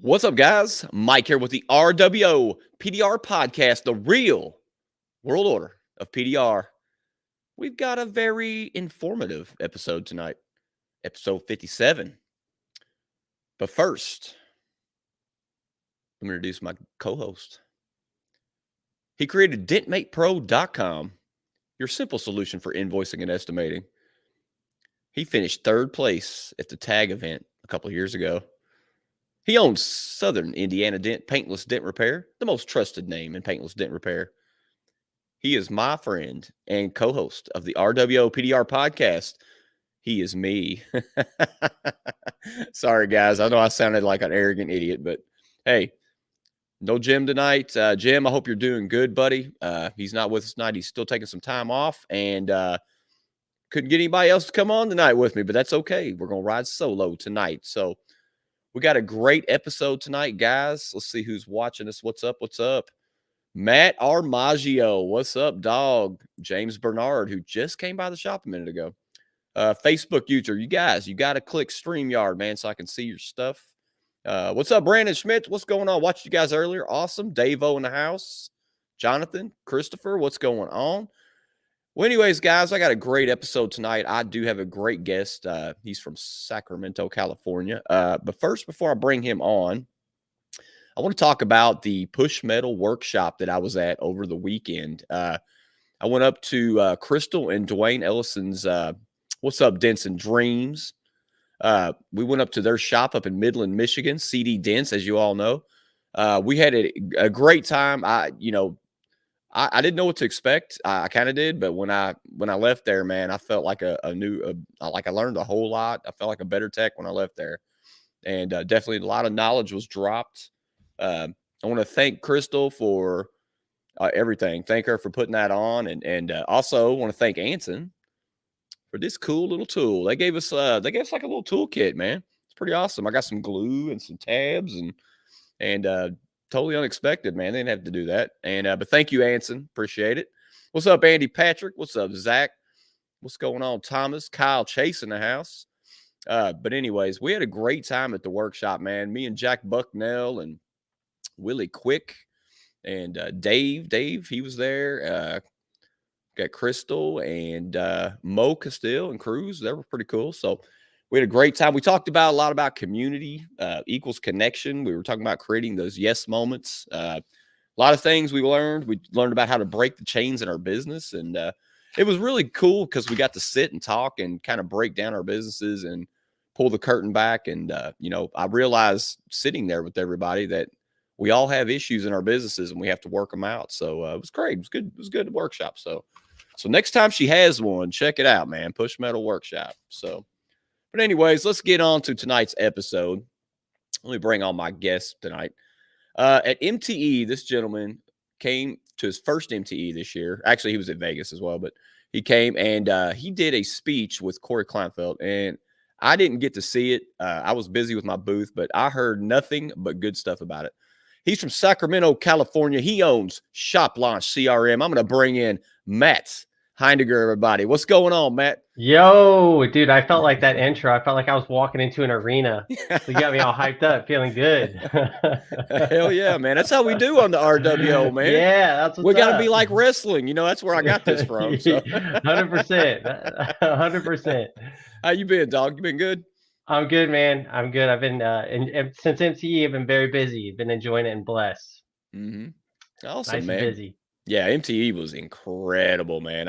What's up, guys? Mike here with the RWO PDR podcast, the real world order of PDR. We've got a very informative episode tonight, episode 57. But first, let me introduce my co-host. He created dentmatepro.com, your simple solution for invoicing and estimating. He finished third place at the tag event a couple of years ago. He owns Southern Indiana Dent Paintless Dent Repair, the most trusted name in paintless dent repair. He is my friend and co-host of the RWO PDR podcast. He is me. Sorry, guys. I know I sounded like an arrogant idiot, but hey, no Jim tonight. Jim, I hope you're doing good, buddy. He's not with us tonight. He's still taking some time off and couldn't get anybody else to come on tonight with me, but that's okay. We're going to ride solo tonight. So we got a great episode tonight, guys. Let's see who's watching us. What's up? What's up? Matt Armaggio. What's up, dog? James Bernard, who just came by the shop a minute ago. Facebook user, you guys, you got to click StreamYard, man, so I can see your stuff. What's up, Brandon Schmidt? What's going on? Watched you guys earlier. Awesome. Dave-O in the house. Jonathan, Christopher, what's going on? Well, anyways, guys, I got a great episode tonight. I do have a great guest. He's from Sacramento, California. But first, before I bring him on, I want to talk about the Push Metal workshop that I was at over the weekend. I went up to Crystal and Dwayne Ellison's What's Up, Dents and Dreams. We went up to their shop up in Midland, Michigan, CD Dents, as you all know. We had a great time. I didn't know what to expect. I kind of did, but when I left there, man, I felt like like I learned a whole lot. I felt like a better tech when I left there, and definitely a lot of knowledge was dropped. I want to thank Crystal for everything. Thank her for putting that on, and also want to thank Anson for this cool little tool. They gave us like a little toolkit, man. It's pretty awesome. I got some glue and some tabs and totally unexpected, man. They didn't have to do that. And but thank you, Anson. Appreciate it. What's up, Andy Patrick? What's up, Zach? What's going on, Thomas? Kyle Chase in the house. But anyways, we had a great time at the workshop, man. Me and Jack Bucknell and Willie Quick and Dave, he was there. Got Crystal and Mo Castile and Cruz. They were pretty cool. So we had a great time. We talked about a lot about community equals connection. We were talking about creating those yes moments. A lot of things we learned. We learned about how to break the chains in our business. And it was really cool because we got to sit and talk and kind of break down our businesses and pull the curtain back. And, I realized sitting there with everybody that we all have issues in our businesses and we have to work them out. So it was great. It was good. It was a good workshop. So next time she has one, check it out, man. Push Metal Workshop. But anyways, let's get on to tonight's episode. Let me bring on my guest tonight. At MTE, this gentleman came to his first MTE this year. Actually, he was at Vegas as well, but he came and he did a speech with Corey Kleinfeld, and I didn't get to see it. I was busy with my booth, but I heard nothing but good stuff about it. He's from Sacramento, California. He owns ShopLaunch CRM. I'm going to bring in Matt Heindiger, everybody. What's going on, Matt? Yo, dude, I felt like that intro. I felt like I was walking into an arena. You got me all hyped up, feeling good. Hell yeah, man. That's how we do on the RWO, man. Yeah, that's what's we got to be like wrestling. That's where I got this from. So. 100%. 100%. How you been, dog? You been good? I'm good, man. I'm good. I've been, since MTE, I've been very busy. Been enjoying it and blessed. Mm-hmm. Awesome, nice man. And busy. Yeah, MTE was incredible, man.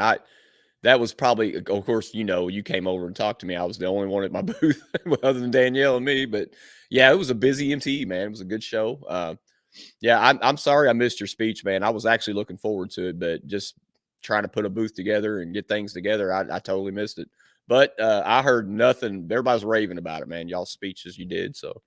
That was probably, of course, you came over and talked to me. I was the only one at my booth other than Danielle and me. But yeah, it was a busy MTE, man. It was a good show. Yeah, I'm sorry I missed your speech, man. I was actually looking forward to it, but just trying to put a booth together and get things together, I totally missed it. But I heard nothing. Everybody's raving about it, man. Y'all's speeches you did, so.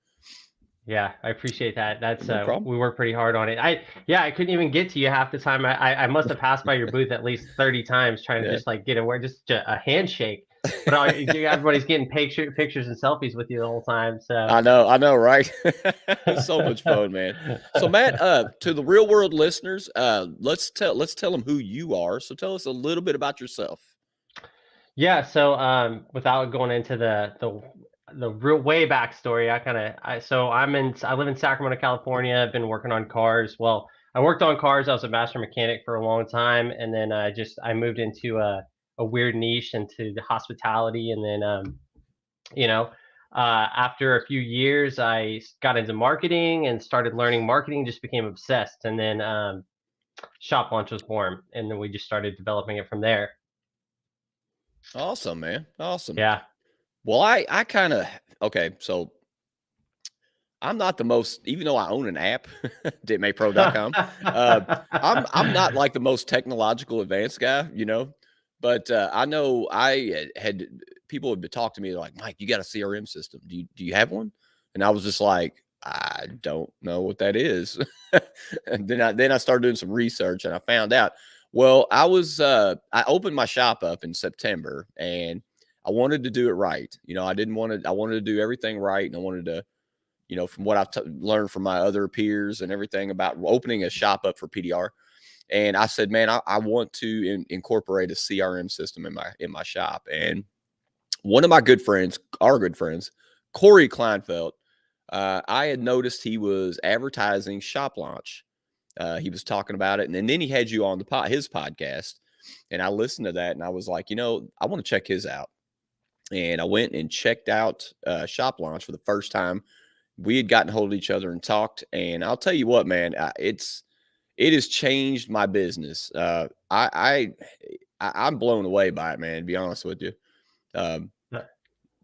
Yeah, I appreciate that. That's No we worked pretty hard on it. I couldn't even get to you half the time. I must have passed by your booth at least 30 times trying to just like get away, just a handshake. But everybody's getting pictures and selfies with you the whole time. So I know, right? It's so much fun, man. So Matt, to the real world listeners, let's tell them who you are. So tell us a little bit about yourself. Yeah. So without going into the the real way backstory, I live in Sacramento, California. I've been working on cars. Well, I worked on cars. I was a master mechanic for a long time, and then I moved into a weird niche into the hospitality, and then you know, after a few years, got into marketing and started learning marketing. Just became obsessed, and then ShopLaunch was born, and then we just started developing it from there. Awesome, man. Awesome. Yeah. Well, I kind of okay. So I'm not the most, even though I own an app, dentmatepro.com. Uh, I'm not like the most technological advanced guy, but I know I had people would talk to me like, Mike, you got a CRM system. Do you have one? And I was just like, I don't know what that is. And then I started doing some research and I found out. Well, I opened my shop up in September and I wanted to do it right. I wanted to do everything right, and I wanted to, from what I've learned from my other peers and everything about opening a shop up for PDR. And I said, man, I want to incorporate a CRM system in my shop. And one of my our good friends, Corey Kleinfeld, I had noticed he was advertising ShopLaunch. He was talking about it, and then he had you on his podcast, and I listened to that, and I was like, I want to check his out. And I went and checked out ShopLaunch for the first time. We had gotten hold of each other and talked, and I'll tell you what, man, it has changed my business. I'm blown away by it, man. To be honest with you, um,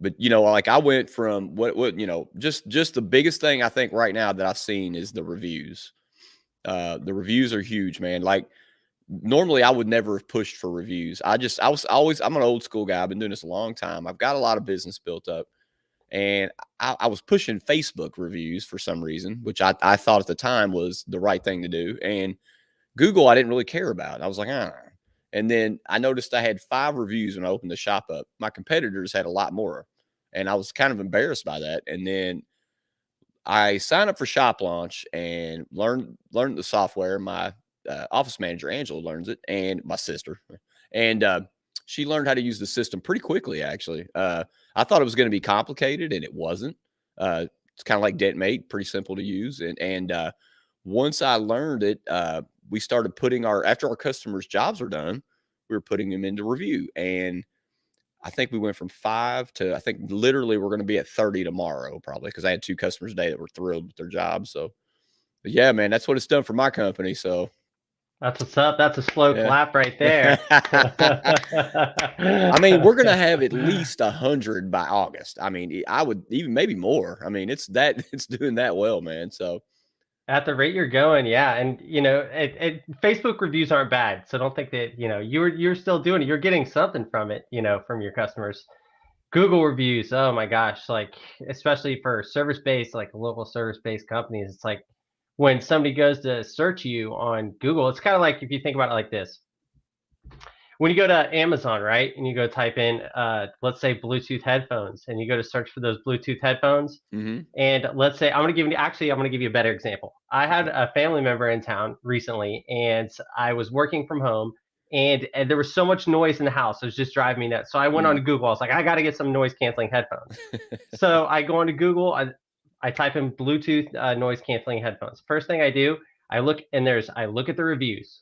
but like I went from just the biggest thing I think right now that I've seen is the reviews. The reviews are huge, man. Like normally I would never have pushed for reviews. I'm an old school guy. I've been doing this a long time. I've got a lot of business built up. And I was pushing Facebook reviews for some reason, which I thought at the time was the right thing to do. And Google, I didn't really care about. I was like, ah. And then I noticed I had 5 reviews when I opened the shop up. My competitors had a lot more. And I was kind of embarrassed by that. And then I signed up for ShopLaunch and learned the software. My office manager, Angela, learns it, and my sister. And she learned how to use the system pretty quickly, actually. I thought it was going to be complicated, and it wasn't. It's kind of like DentMate, pretty simple to use. And once I learned it, we started after our customers' jobs were done, we were putting them into review. And I think we went from 5 to, I think literally we're going to be at 30 tomorrow, probably, because I had 2 customers today that were thrilled with their jobs. So, but yeah, man, that's what it's done for my company. So, That's what's up. That's a slow yeah. clap right there. I mean, we're gonna have at least 100 by August. I mean, I would even maybe more. I mean, it's doing that well, man. So At the rate you're going, yeah, and Facebook reviews aren't bad, so don't think that you're still doing it. You're getting something from it, from your customers. Google reviews, oh my gosh, like especially for service-based, like local service-based companies, it's like when somebody goes to search you on Google, it's kind of like if you think about it like this. When you go to Amazon, right, and you go type in, let's say Bluetooth headphones, and you go to search for those Bluetooth headphones, and let's say I'm going to give you a better example. I had a family member in town recently, and I was working from home, and there was so much noise in the house, it was just driving me nuts. So I went on to Google. I was like, I got to get some noise canceling headphones. So I go onto Google. I type in Bluetooth noise canceling headphones. First thing I do, I look at the reviews.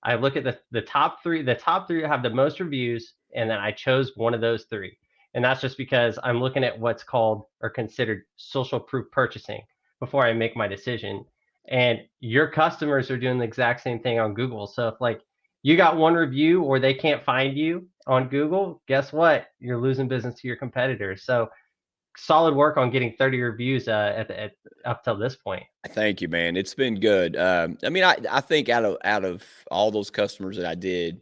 I look at the top 3. The top 3 have the most reviews, and then I chose one of those 3. And that's just because I'm looking at what's called or considered social proof purchasing before I make my decision. And your customers are doing the exact same thing on Google. So if like you got one review or they can't find you on Google, guess what? You're losing business to your competitors. So solid work on getting 30 reviews up till this point. thank you, man. It's been good. I mean, I think out of all those customers that I did,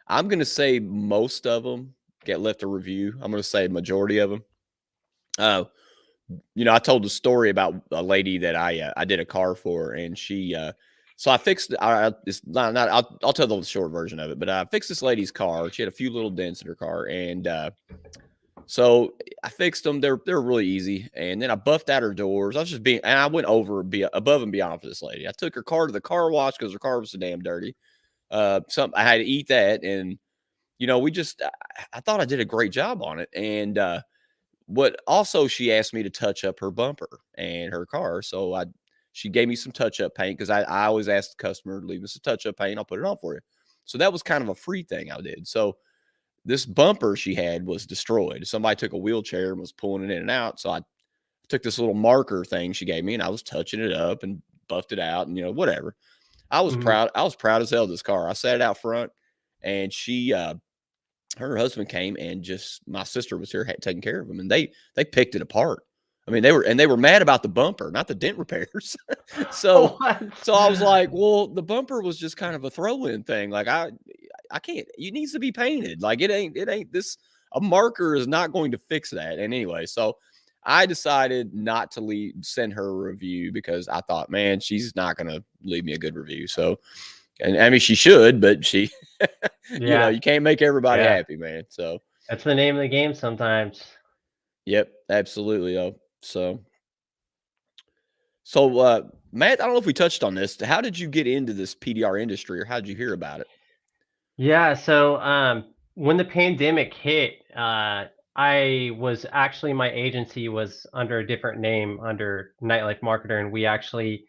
I'm gonna say most of them get left a review. I'm gonna say majority of them. I told the story about a lady that I did a car for, and she so I fixed it's not I'll tell the short version of it, but I fixed this lady's car. She had a few little dents in her car, and so I fixed them. They're really easy, and then I buffed out her doors. And I went above and beyond for this lady. I took her car to the car wash because her car was so damn dirty. I had to eat that, and I thought I did a great job on it, and what also she asked me to touch up her bumper and her car. So she gave me some touch up paint because I always ask the customer to leave us a touch up paint. I'll put it on for you. So that was kind of a free thing I did. So this bumper she had was destroyed. Somebody took a wheelchair and was pulling it in and out. So I took this little marker thing she gave me and I was touching it up and buffed it out and, whatever. I was Mhm. proud. I was proud as hell of this car. I sat it out front and her husband came and just my sister was here taking care of them and they picked it apart. I mean, they were mad about the bumper, not the dent repairs. so What? so I was like, well, the bumper was just kind of a throw-in thing. Like I can't, it needs to be painted. Like it ain't this, a marker is not going to fix that. And anyway, so I decided not to send her a review because I thought, man, she's not going to leave me a good review. So, and I mean, she should, but she, Yeah, you can't make everybody yeah. happy, man. So, That's the name of the game sometimes. yep, absolutely. So, Matt, I don't know if we touched on this. How did you get into this PDR industry, or how did you hear about it? Yeah, so when the pandemic hit, I was actually my agency was under a different name, under Nightlife Marketer, and we actually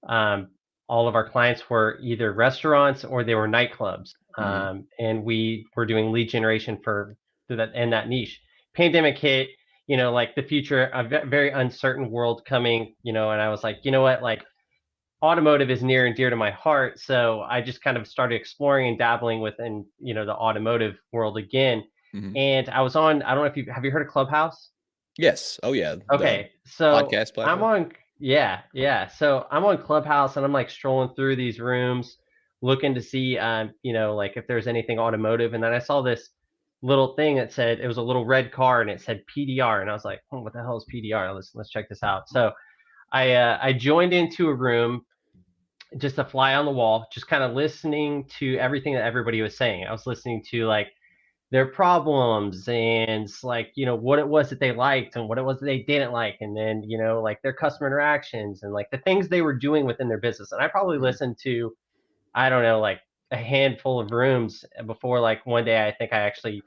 um, all of our clients were either restaurants or they were nightclubs, Hmm. and we were doing lead generation for that in that niche. Pandemic hit, like the future, a very uncertain world coming, and I was like, you know what, like automotive is near and dear to my heart, so I just kind of started exploring and dabbling within, the automotive world again. Hmm. And I was on, I don't know if you have you heard of Clubhouse? Yes. Oh yeah. The Okay, so podcast I'm platform. on, yeah, yeah. So I'm on Clubhouse and I'm like strolling through these rooms looking to see like if there's anything automotive, and then I saw this little thing that said, it was a little red car and it said PDR, and I was like, oh, what the hell is PDR? Let's check this out. So I joined into a room, just a fly on the wall, just kind of listening to everything that everybody was saying. I was listening to like their problems and like, what it was that they liked and what it was that they didn't like. And then, like their customer interactions and like the things they were doing within their business. And I probably Mhm. listened to, I don't know, like a handful of rooms before, like one day I think I actually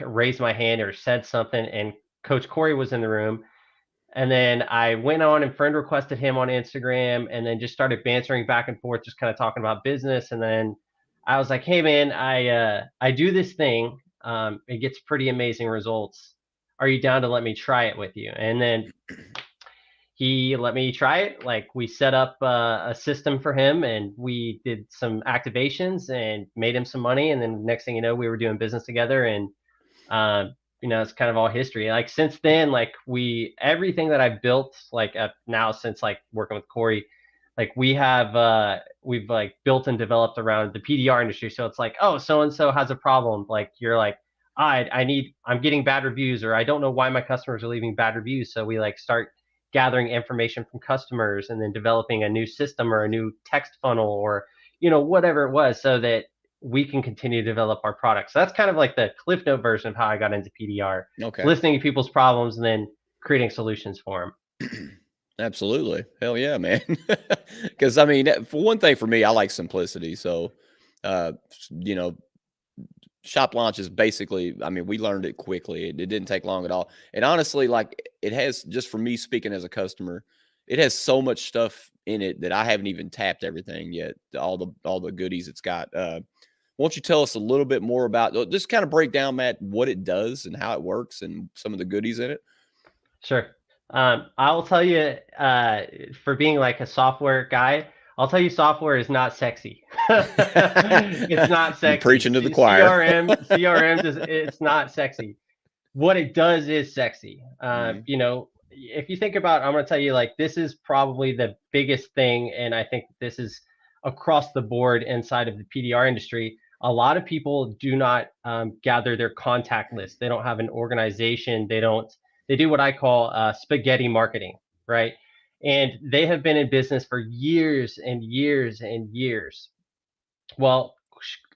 raised my hand or said something, and Coach Corey was in the room, and then I went on and friend requested him on Instagram, and then just started bantering back and forth, just kind of talking about business. And then I was like, "Hey man, I do this thing. It gets pretty amazing results. Are you down to let me try it with you?" And then he let me try it. Like we set up a system for him, and we did some activations and made him some money. And then next thing you know, we were doing business together, and it's kind of all history. Like since then, like everything that I've built, like now since like working with Corey, like we've like built and developed around the PDR industry. So it's like, oh, so and so has a problem. Like you're like, I'm getting bad reviews, or I don't know why my customers are leaving bad reviews. So we like start gathering information from customers and then developing a new system or a new text funnel, or whatever it was, so that we can continue to develop our products. So that's kind of like the Cliff Note version of how I got into PDR, Okay. listening to people's problems and then creating solutions for them. Absolutely. Hell yeah, man. Because I mean, for one thing, for me, I like simplicity. So, uh, you know, shop launch is basically, I mean, we learned it quickly. It didn't take long at all. And honestly, like it has, just for me speaking as a customer, it has so much stuff in it that I haven't even tapped everything yet. All the goodies it's got. Won't you tell us a little bit more about, just kind of break down, Matt, what it does and how it works and some of the goodies in it? Sure. I'll tell you, for being like a software guy, I'll tell you software is not sexy. It's not You're sexy. preaching to the choir. CRM just, it's not sexy. What it does is sexy. Mhm. If you think about, I'm going to tell you, like, this is probably the biggest thing. And I think this is across the board inside of the PDR industry. A lot of people do not gather their contact list. They don't have an organization. They do what I call spaghetti marketing, right? And they have been in business for years and years and years. Well,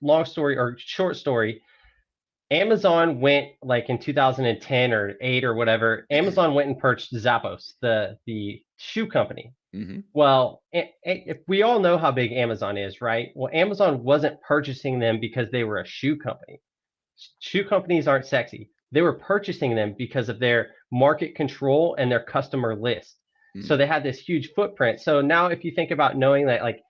long story or short story, Amazon went, like in 2010 or 8 or whatever, Amazon went and purchased Zappos, the shoe company. Mhm. Well, if we all know how big Amazon is, right? Well, Amazon wasn't purchasing them because they were a shoe company. Shoe companies aren't sexy. they were purchasing them because of their market control and their customer list. So they had this huge footprint. So now if you think about knowing that, like,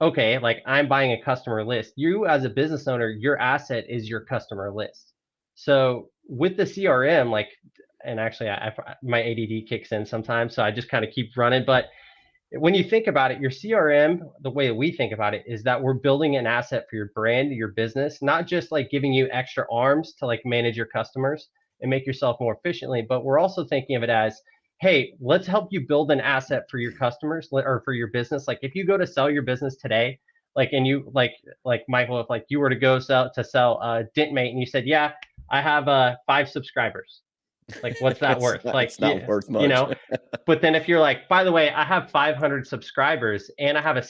okay, like I'm buying a customer list, you as a business owner, your asset is your customer list. So with the CRM, like, and actually my ADD kicks in sometimes, so I just kind of keep running. But when you think about it, your CRM, the way we think about it is that we're building an asset for your brand, your business, not just like giving you extra arms to like manage your customers and make yourself more efficiently, but we're also thinking of it as, hey, let's help you build an asset for your customers or for your business. Like if you go to sell your business today, like, and you like Michael, if like you were to go sell DentMate and you said, yeah, I have 5 subscribers. Like, what's that worth? Like, It's not worth you much. know, but then if you're like, by the way, I have 500 subscribers and I have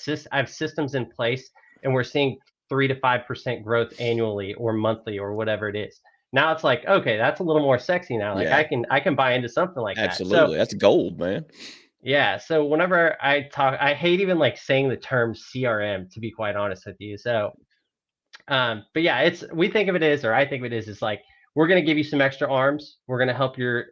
systems in place and we're seeing 3 to 5% growth annually or monthly or whatever it is. Now it's like, okay, that's a little more sexy now. Like Yeah, I can buy into something like that. So absolutely. That's gold, man. yeah. So whenever I talk, I hate even like saying the term CRM, to be quite honest with you. So but yeah, we think of it as, or I think of it is like, we're going to give you some extra arms. We're going to help you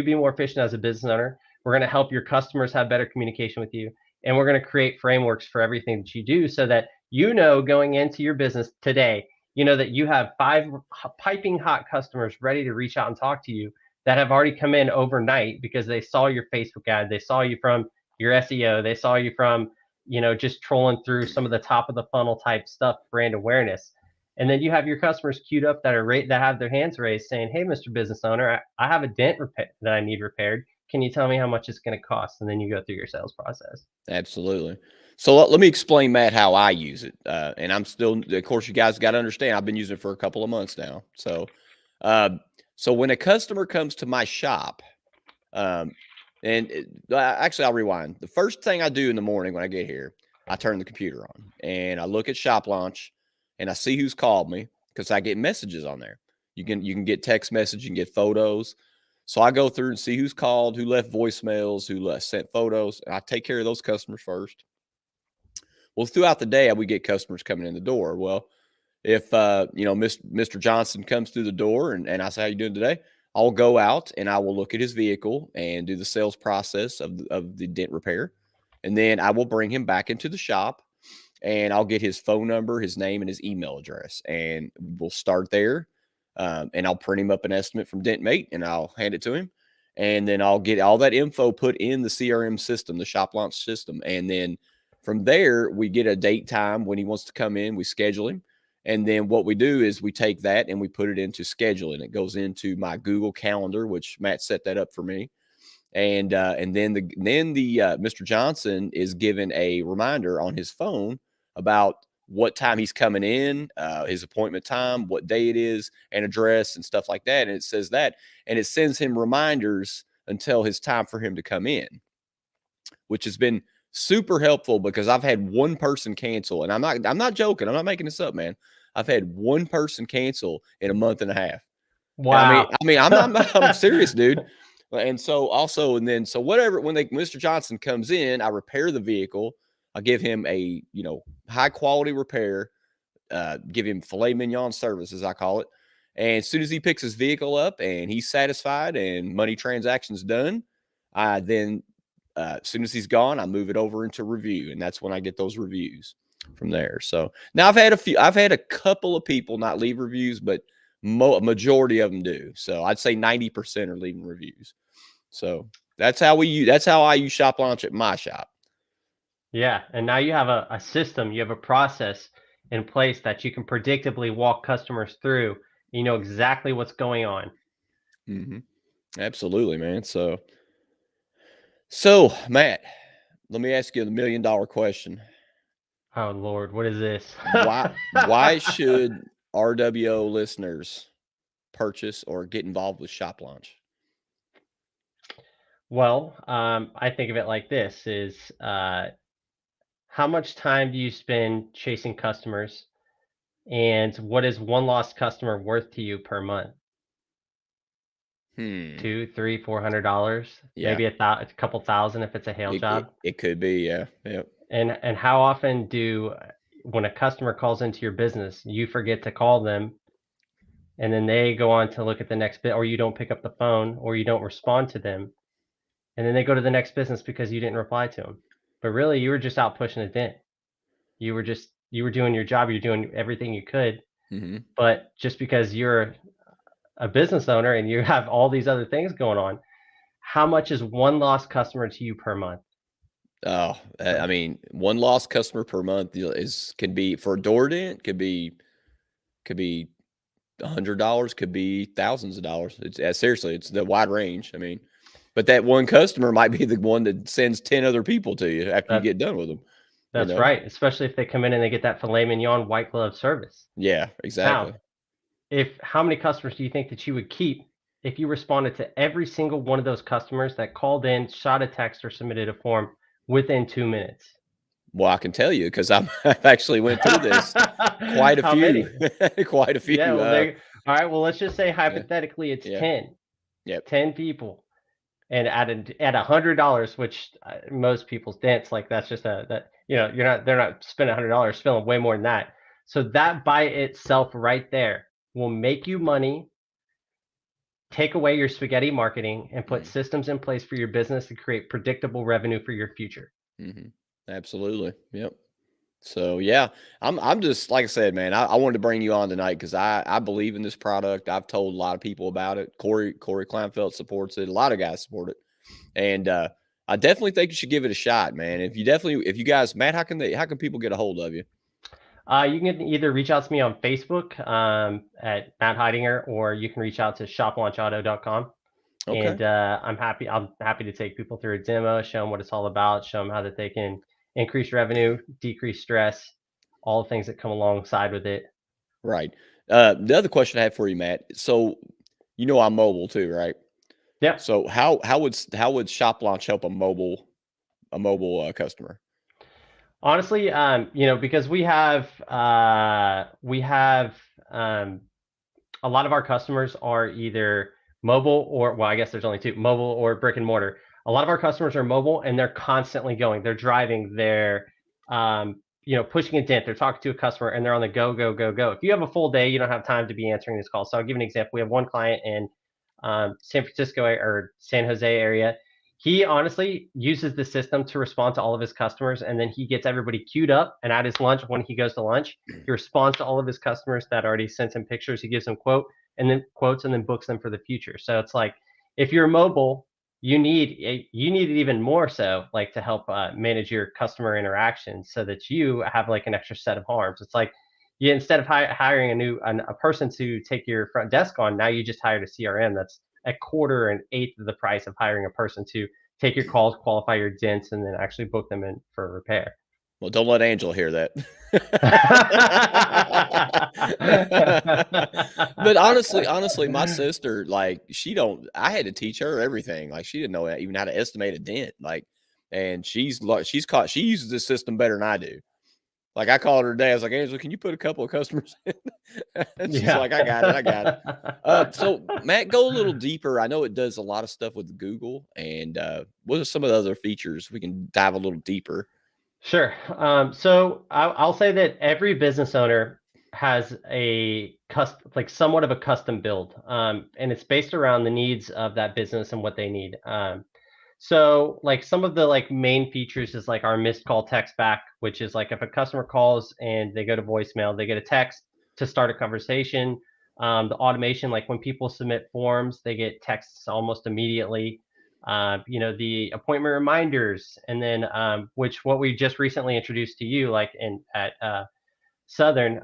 be more efficient as a business owner. We're going to help your customers have better communication with you, and we're going to create frameworks for everything that you do, so that going into your business today, that you have 5 piping hot customers ready to reach out and talk to you that have already come in overnight because they saw your Facebook ad, they saw you from your SEO, they saw you from just trolling through some of the top of the funnel type stuff, brand awareness. And then you have your customers queued up that have their hands raised saying, hey, Mr. Business Owner, I have a dent that I need repaired. Can you tell me how much it's going to cost? And then you go through your sales process. Absolutely. So let me explain, Matt, how I use it. And I'm still, of course, you guys got to understand, I've been using it for a couple of months now. Uh, so when a customer comes to my shop, actually, I'll rewind. The first thing I do in the morning when I get here, I turn the computer on and I look at ShopLaunch and I see who's called me because I get messages on there. You can get text message, you can get photos. So I go through and see who's called, who left voicemails, who sent photos, and I take care of those customers first. Well, throughout the day, we get customers coming in the door. Well, if Mr. Johnson comes through the door and I say, how you doing today? I'll go out and I will look at his vehicle and do the sales process of the dent repair. And then I will bring him back into the shop and I'll get his phone number, his name, and his email address. And we'll start there. And I'll print him up an estimate from DentMate and I'll hand it to him. And then I'll get all that info put in the CRM system, the ShopLaunch system. And then from there, we get a date time when he wants to come in. We schedule him. And then what we do is we take that and we put it into scheduling. It goes into my Google Calendar, which Matt set that up for me. And then Mr. Johnson is given a reminder on his phone about what time he's coming in, his appointment time, what day it is, and address and stuff like that. And it says that, and it sends him reminders until his time for him to come in, which has been super helpful because I've had one person cancel, and I'm not joking. I'm not making this up, man. I've had one person cancel in a month and a half. Wow. I'm serious, dude. And so whatever, when Mr. Johnson comes in, I repair the vehicle. I give him a, high quality repair, give him filet mignon service, as I call it. And as soon as he picks his vehicle up and he's satisfied and money transactions done, I then, as soon as he's gone, I move it over into review. And that's when I get those reviews from there. So now I've had a couple of people not leave reviews, but majority of them do. So I'd say 90% are leaving reviews. So that's how I use ShopLaunch at my shop. Yeah. And now you have a system, you have a process in place that you can predictably walk customers through. You know exactly what's going on. Mm-hmm. Absolutely, man. So Matt, let me ask you the $1 million question. Oh Lord, what is this? Why should RWO listeners purchase or get involved with ShopLaunch? Well, I think of it like this: is how much time do you spend chasing customers, and what is one lost customer worth to you per month? Two, three, $400, Yeah, maybe a couple thousand if it's a hail job. it could be. Yeah. Yep. And how often when a customer calls into your business, you forget to call them and then they go on to look at the next bit, or you don't pick up the phone, or you don't respond to them, and then they go to the next business because you didn't reply to them. But really, you were just out pushing a dent. You were doing your job. You're doing everything you could. Hmm. But just because you're a business owner and you have all these other things going on, how much is one lost customer to you per month? Oh, I mean, one lost customer per month can be for a door dent, could be $100, could be thousands of dollars. It's seriously, it's the wide range. I mean, but that one customer might be the one that sends 10 other people to you after you That get done with them. You that's know? right, especially if they come in and they get that filet mignon white glove service. Yeah, Now, exactly. if how many customers do you think that you would keep if you responded to every single one of those customers that called in, shot a text, or submitted a form within 2 minutes? Well, I can tell you because I've actually went through this quite a How few, many? quite a Yeah, few. well, there all right, well, let's just say Yeah, hypothetically it's yeah, 10, yep. 10 people, and at $100, which, most people's dance, like, that's just that they're not spending $100, spending way more than that. So that by itself right there will make you money, take away your spaghetti marketing, and put Mhm, systems in place for your business to create predictable revenue for your future. mhm. Absolutely. Yep. So yeah, I'm just like I said, man. I wanted to bring you on tonight because I believe in this product. I've told a lot of people about it. Corey Kleinfeld supports it. A lot of guys support it, and I definitely think you should give it a shot, man. If you guys, Matt, how can people get a hold of you? You can either reach out to me on Facebook, at Matt Heidinger, or you can reach out to shoplaunchauto.com. Okay. And I'm happy to take people through a demo, show them what it's all about, show them how that they can increase revenue, decrease stress, all the things that come alongside with it. Right. The other question I have for you, Matt. So I'm mobile too, right? Yep. So how would Shop Launch help a mobile customer? Honestly, because we have um, a lot of our customers are either mobile, or, well, I guess there's only two, mobile or brick and mortar. A lot of our customers are mobile and they're constantly going. They're driving. They're pushing a dent. They're talking to a customer and they're on the go, go, go, go. If you have a full day, you don't have time to be answering this call. So I'll give an example. We have one client in San Francisco or San Jose area. He honestly uses the system to respond to all of his customers, and then he gets everybody queued up. And at his lunch, when he goes to lunch, he responds to all of his customers that already sent him pictures. He gives them quotes, and then books them for the future. So it's like, if you're mobile, you need it even more so, like, to help manage your customer interactions, so that you have like an extra set of arms. It's like, instead of hiring a person to take your front desk on, now you just hired a CRM that's a quarter and eighth of the price of hiring a person to take your calls, qualify your dents, and then actually book them in for repair. Well, don't let Angela hear that. But honestly, my sister, like, she don't. I had to teach her everything. Like, she didn't know even how to estimate a dent. Like, and she uses this system better than I do. Like, I called her today. I was like, Angela, can you put a couple of customers in? And she's Yeah. like, I got it. I got it. So Matt, go a little deeper. I know it does a lot of stuff with Google, and what are some of the other features we can dive a little deeper? Sure. So I'll say that every business owner has like somewhat of a custom build, and it's based around the needs of that business and what they need. So, like, some of the like main features is like our missed call text back, which is like if a customer calls and they go to voicemail, they get a text to start a conversation. The automation, like when people submit forms, they get texts almost immediately. The appointment reminders, and then which what we just recently introduced to you, like in at Southern,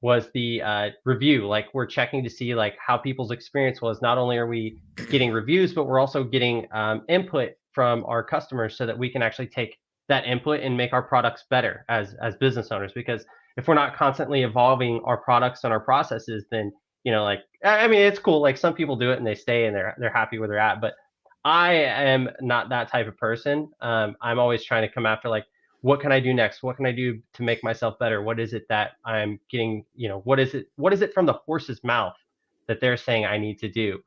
was the review. Like, we're checking to see like how people's experience was. Not only are we getting reviews, but we're also getting input from our customers, so that we can actually take that input and make our products better as business owners. Because if we're not constantly evolving our products and our processes, then, like, I mean, it's cool. Like, some people do it and they stay and they're happy where they're at, but I am not that type of person. I'm always trying to come after, like, what can I do next? What can I do to make myself better? What is it that I'm getting, what is it from the horse's mouth that they're saying I need to do?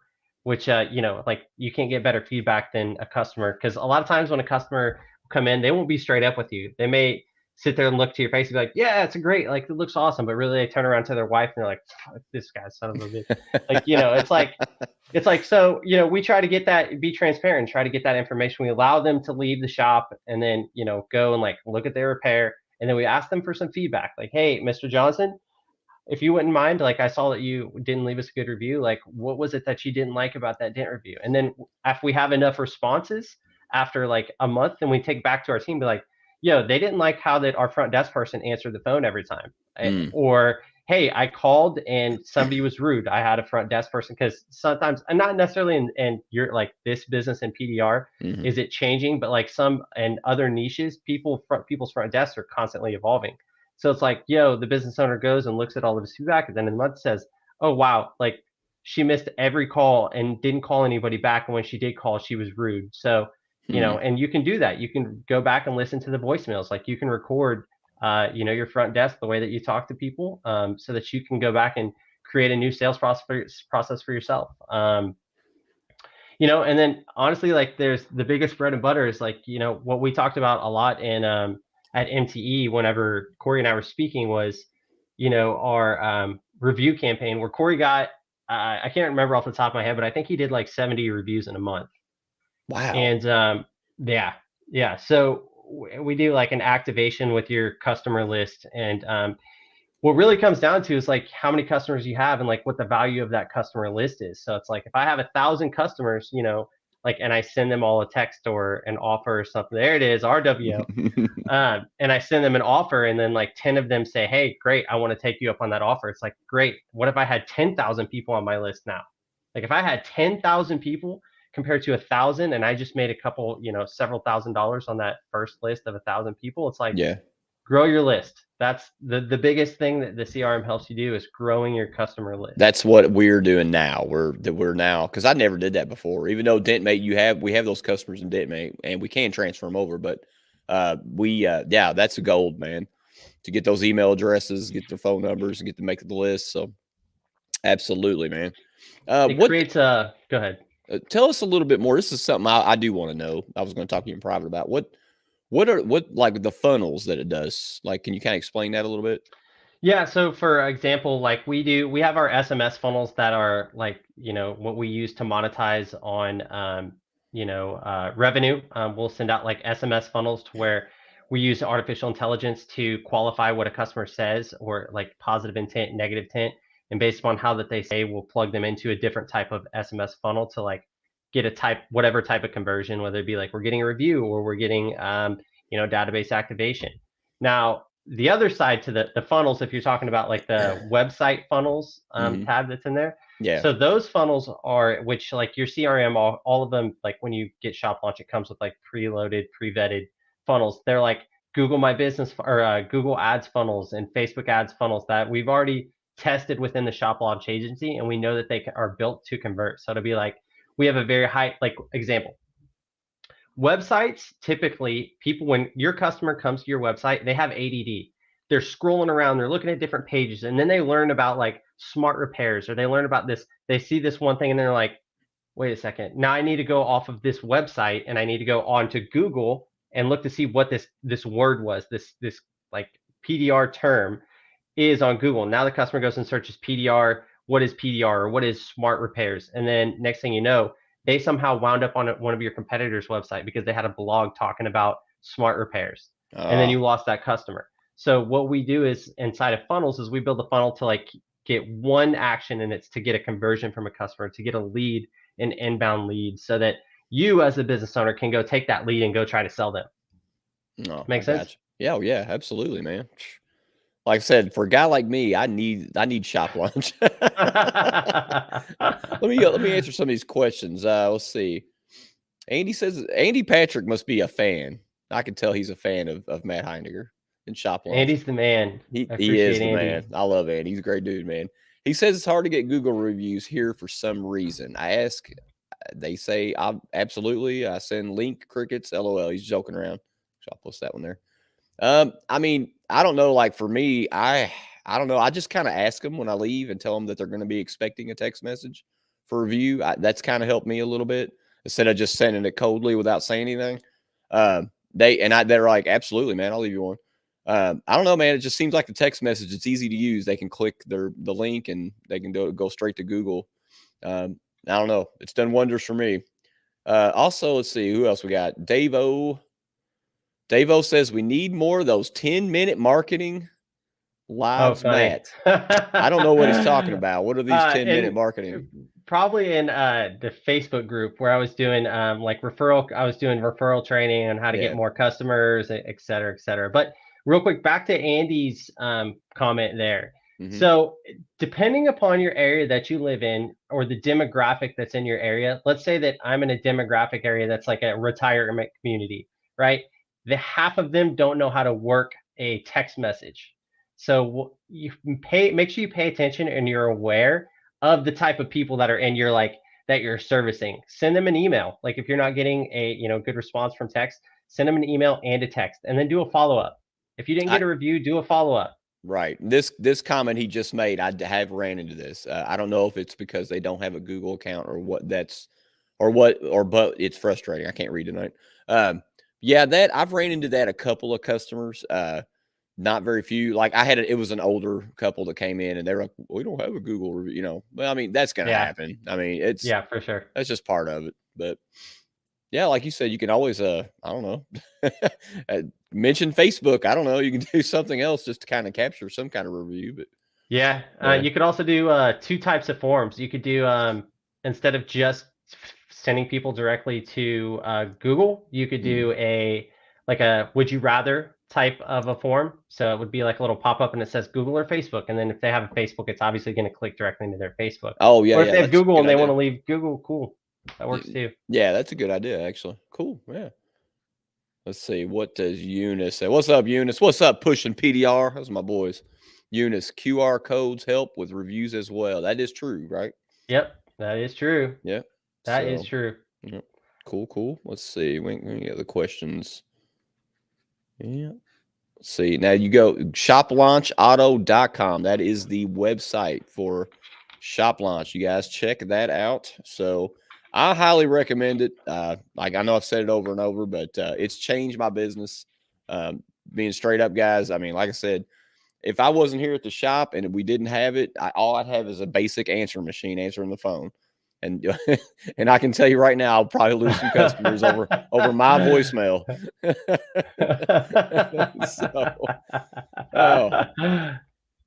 Which, like, you can't get better feedback than a customer, because a lot of times when a customer come in, they won't be straight up with you. They may sit there and look to your face and be like, yeah, it's great. Like, it looks awesome. But really, they turn around to their wife and they're like, fuck this guy, son of a bitch. Like, it's like, so, we try to get that, be transparent, and try to get that information. We allow them to leave the shop and then, go and like look at their repair. And then we ask them for some feedback. Like, hey, Mr. Johnson, if you wouldn't mind, like, I saw that you didn't leave us a good review. Like, what was it that you didn't like about that dent review? And then if we have enough responses after like a month, then we take back to our team, be like, yo, they didn't like how that our front desk person answered the phone every time. Or, hey, I called and somebody was rude. I had a front desk person, because sometimes, and not necessarily in your like this business in PDR, is it changing, but like some and other niches, people's front desks are constantly evolving. So it's like, the business owner goes and looks at all of his feedback, and then in the month says, oh, wow, like she missed every call and didn't call anybody back. And when she did call, she was rude. So, and you can do that. You can go back and listen to the voicemails. Like, you can record, your front desk, the way that you talk to people, so that you can go back and create a new sales process for yourself. And then honestly, like, there's the biggest bread and butter is like, what we talked about a lot in, at MTE, whenever Corey and I were speaking, was, our review campaign, where Corey got, I can't remember off the top of my head, but I think he did like 70 reviews in a month. Wow. And yeah. So we do like an activation with your customer list. And what really comes down to is like how many customers you have and like what the value of that customer list is. So it's like, if I have 1,000 customers, like, and I send them all a text or an offer or something, there it is, RWO. And I send them an offer, and then like 10 of them say, hey, great, I want to take you up on that offer. It's like, great. What if I had 10,000 people on my list now? Like, if I had 10,000 people compared to 1,000, and I just made a couple, several $1,000s on that first list of 1,000 people, it's like, grow your list. That's the biggest thing that the CRM helps you do, is growing your customer list. That's what we're doing now. We're now, because I never did that before. Even though DentMate, we have those customers in DentMate, and we can transfer them over. But that's the gold, man. To get those email addresses, get the phone numbers, and get to make the list. So, absolutely, man. It creates a. Go ahead. Tell us a little bit more. This is something I do want to know. I was going to talk to you in private about what are like the funnels that it does. Like, can you kind of explain that a little bit? Yeah. So for example, like we have our SMS funnels that are like, what we use to monetize on, revenue. We'll send out like SMS funnels to where we use artificial intelligence to qualify what a customer says, or like positive intent, negative intent. And based upon how that they say, we'll plug them into a different type of SMS funnel to like get whatever type of conversion, whether it be like we're getting a review or we're getting, database activation. Now, the other side to the funnels, if you're talking about like the website funnels tab that's in there. Yeah. So those funnels are, which like your CRM, all of them, like when you get ShopLaunch, it comes with like preloaded, pre-vetted funnels. They're like Google My Business or Google Ads funnels and Facebook Ads funnels that we've already tested within the ShopLaunch agency, and we know that they are built to convert. So it'll be like, we have a very high, like example, websites, typically people, when your customer comes to your website, they have ADD. They're scrolling around, they're looking at different pages, and then they learn about like smart repairs, or they learn about this, they see this one thing and they're like, wait a second, now I need to go off of this website and I need to go on to Google and look to see what this word was, this like PDR term is on Google. Now the customer goes and searches PDR, what is PDR, or what is smart repairs? And then next thing you know, they somehow wound up on one of your competitors' website because they had a blog talking about smart repairs. And then you lost that customer. So what we do is inside of funnels is we build a funnel to like get one action, and it's to get a conversion from a customer, to get a lead, an inbound lead, so that you as a business owner can go take that lead and go try to sell them. Make sense? Yeah, yeah, absolutely, man. Like I said, for a guy like me, I need ShopLaunch. let me answer some of these questions. Let's see. Andy says Andy Patrick must be a fan. I can tell he's a fan of Matt Heiniger and ShopLaunch. Andy's the man. He is the man. I love Andy. He's a great dude, man. He says it's hard to get Google reviews here for some reason. I ask, they say absolutely. I send link crickets. LOL. He's joking around. So I'll post that one there. I mean, I don't know. Like for me, I don't know. I just kind of ask them when I leave and tell them that they're going to be expecting a text message for review. That's kind of helped me a little bit instead of just sending it coldly without saying anything. They're like, absolutely, man, I'll leave you one. I don't know, man. It just seems like the text message. It's easy to use. They can click the link and they can go straight to Google. I don't know. It's done wonders for me. Also, let's see who else we got. Davo says we need more of those 10-minute marketing Oh, lives, funny. Matt. I don't know what he's talking about. What are these 10-minute And marketing? probably in the Facebook group where I was doing like referral training on how to get Yeah. more customers, et cetera, et cetera. But real quick, back to Andy's comment there. Mm-hmm. So depending upon your area that you live in or the demographic that's in your area, let's say that I'm in a demographic area that's like a retirement community, right? The half of them don't know how to work a text message. So make sure you pay attention and you're aware of the type of people that are in your that you're servicing. Send them an email. Like if you're not getting a good response from text, send them an email and a text, and then do a follow up. If you didn't get a review, do a follow up. Right. This comment he just made, I have ran into this. I don't know if it's because they don't have a Google account or what but it's frustrating. I can't read tonight. Yeah, that I've ran into that a couple of customers. Not very few. Like it was an older couple that came in and they were like, we don't have a Google review, Well, I mean, that's gonna happen. I mean, yeah, for sure. That's just part of it. But yeah, like you said, you can always I don't know. Mention Facebook. I don't know. You can do something else just to kind of capture some kind of review. But yeah, you could also do two types of forms. You could do instead of just sending people directly to Google, you could do a would you rather type of a form. So it would be like a little pop up and it says Google or Facebook, and then if they have a Facebook, it's obviously going to click directly into their Facebook. Oh yeah, or if yeah, they have that's a Google good and they want idea. to leave Google, cool, that works too. Yeah, that's a good idea actually. Cool. Yeah. Let's see. What does Eunice say? What's up, Eunice? What's up, pushing PDR? Those are my boys. Eunice, QR codes help with reviews as well. That is true, right? Yep, that is true. Yeah. That is true. Yep. Cool. Let's see. We get the questions. Yeah. Let's see. Now you go shoplaunchauto.com. That is the website for ShopLaunch. You guys check that out. So I highly recommend it. Like I know I've said it over and over, but it's changed my business. Being straight up, guys. I mean, like I said, if I wasn't here at the shop and we didn't have it, all I'd have is a basic answering machine answering the phone. And and I can tell you right now, I'll probably lose some customers over my voicemail.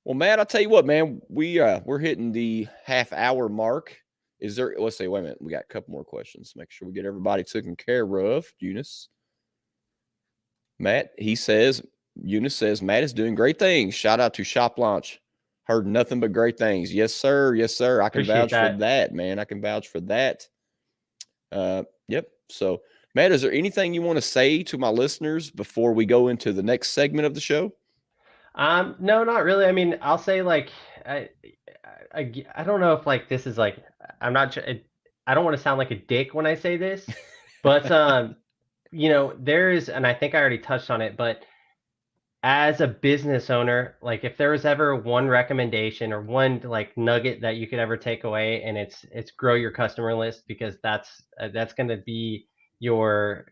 Well, Matt, I'll tell you what, man, we're hitting the half-hour mark. Let's see, wait a minute. We got a couple more questions. Make sure we get everybody taken care of. Eunice. Eunice says, Matt is doing great things. Shout out to ShopLaunch. Heard nothing but great things. Yes, sir. Yes, sir. I can vouch for that, man. I can vouch for that. Yep. So, Matt, is there anything you want to say to my listeners before we go into the next segment of the show? No, not really. I mean, I'll say I don't know if this is I'm not. I don't want to sound like a dick when I say this, but there is, and I think I already touched on it, but as a business owner, if there was ever one recommendation or one nugget that you could ever take away, and it's grow your customer list, because that's going to be your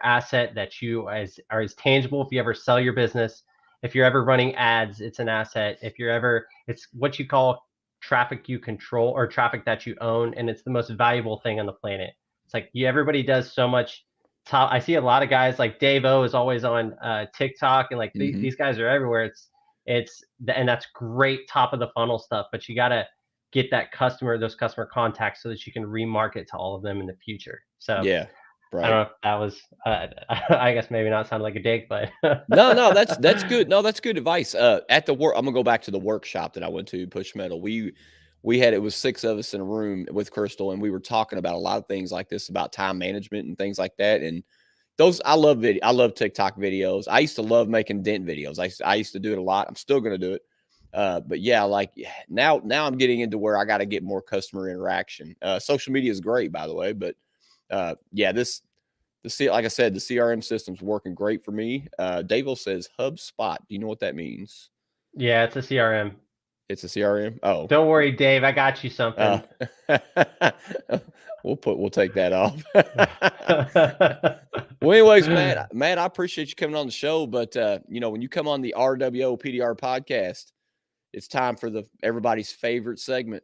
asset that you are as tangible. If you ever sell your business, if you're ever running ads, it's an asset. It's what you call traffic you control or traffic that you own, and it's the most valuable thing on the planet. It's everybody does so much. I see a lot of guys like Dave O is always on TikTok, and these guys are everywhere. And that's great top of the funnel stuff, but you got to get those customer contacts so that you can remarket to all of them in the future. So yeah, right. I don't know if that was I guess maybe not sound like a dick, but no, that's good. No, that's good advice. At the work, I'm gonna go back to the workshop that I went to, Push Metal. It was 6 of us in a room with Crystal, and we were talking about a lot of things like this, about time management and things like that. And I love TikTok videos. I used to love making dent videos. I used to do it a lot. I'm still gonna do it. But yeah, now I'm getting into where I got to get more customer interaction. Social media is great, by the way, but yeah, like I said, the CRM system's working great for me. Dave says HubSpot. Do you know what that means? Yeah, it's a CRM. It's a CRM. Oh, Don't worry, Dave. I got you something. We'll take that off. Well, anyways, Matt, I appreciate you coming on the show, but when you come on the RWO PDR podcast, it's time for everybody's favorite segment